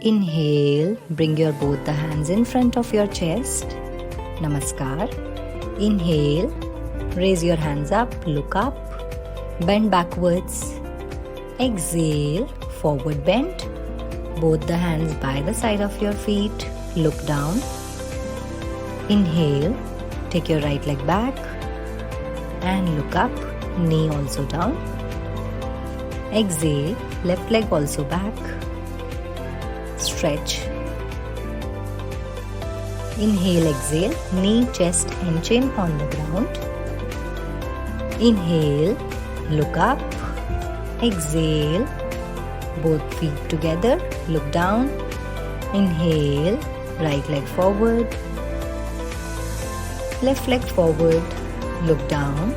Inhale, bring your both the hands in front of your chest. Namaskar. Inhale, raise your hands up, look up, bend backwards. Exhale, forward bend. Both the hands by the side of your feet, look down. Inhale, take your right leg back and look up, knee also down. Exhale, left leg also back. Stretch. Inhale, exhale, knee, chest and chin on the ground. Inhale, look up. Exhale, both feet together, look down. Inhale, right leg forward. Left leg forward, look down.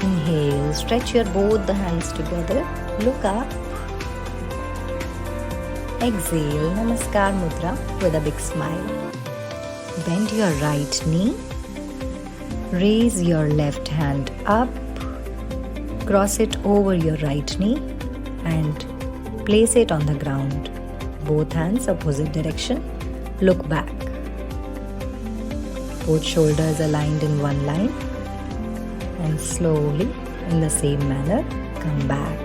Inhale, stretch your both the hands together, look up. Exhale, Namaskar Mudra with a big smile. Bend your right knee. Raise your left hand up. Cross it over your right knee and place it on the ground. Both hands opposite direction. Look back. Both shoulders aligned in one line. And slowly, in the same manner, come back.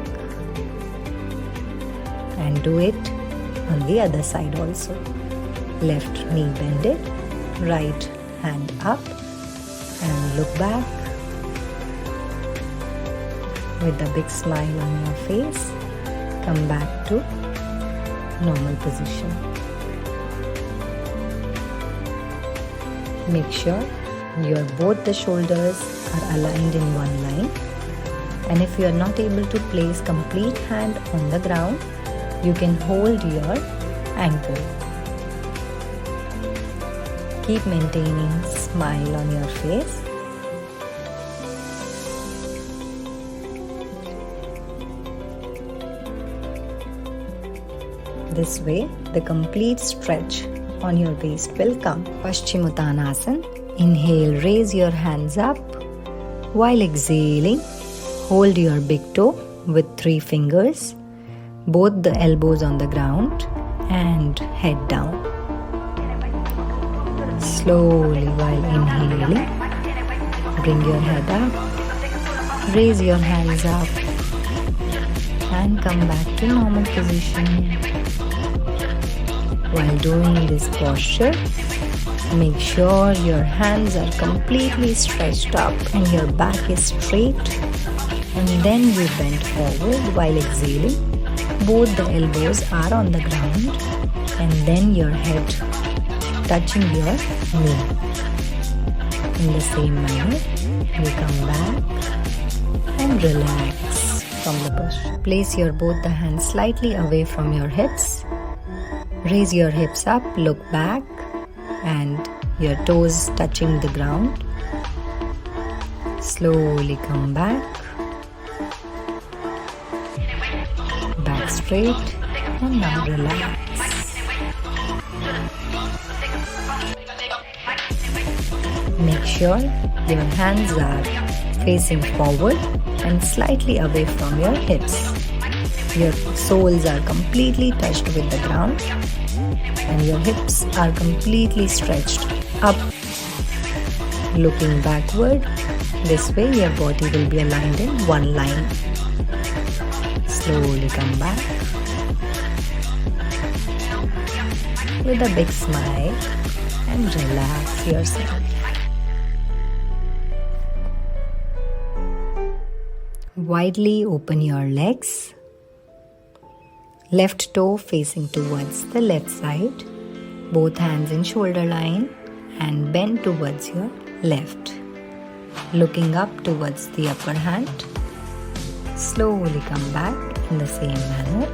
And do it on the other side also. Left knee bended, right hand up and look back. With a big smile on your face, come back to normal position. Make sure both the shoulders are aligned in one line. And if you are not able to place complete hand on the ground, you can hold your ankle. Keep maintaining smile on your face. This way, the complete stretch on your waist will come. Paschimottanasana. Inhale, raise your hands up. While exhaling, hold your big toe with 3 fingers. Both the elbows on the ground and head down. Slowly while inhaling, bring your head up, raise your hands up and come back to normal position. While doing this posture, make sure your hands are completely stretched up and your back is straight, and then you bend forward while exhaling. Both the elbows are on the ground and then your head touching your knee. In the same manner, you come back and relax from the posture. Place your both the hands slightly away from your hips. Raise your hips up, look back and your toes touching the ground. Slowly come back. Back straight and now relax. Make sure your hands are facing forward and slightly away from your hips. Your soles are completely touched with the ground and your hips are completely stretched up. Looking backward, this way your body will be aligned in one line. Slowly come back with a big smile and relax yourself. Widely open your legs. Left toe facing towards the left side. Both hands in shoulder line and bend towards your left. Looking up towards the upper hand. Slowly come back in the same manner.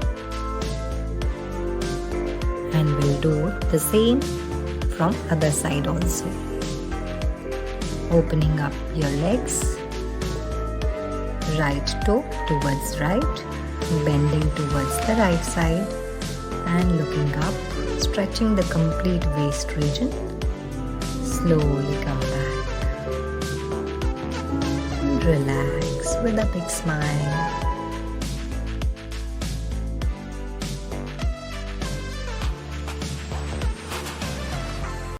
And we'll do the same from other side also. Opening up your legs. Right toe towards right. Bending towards the right side. And looking up. Stretching the complete waist region. Slowly come back. And relax with a big smile.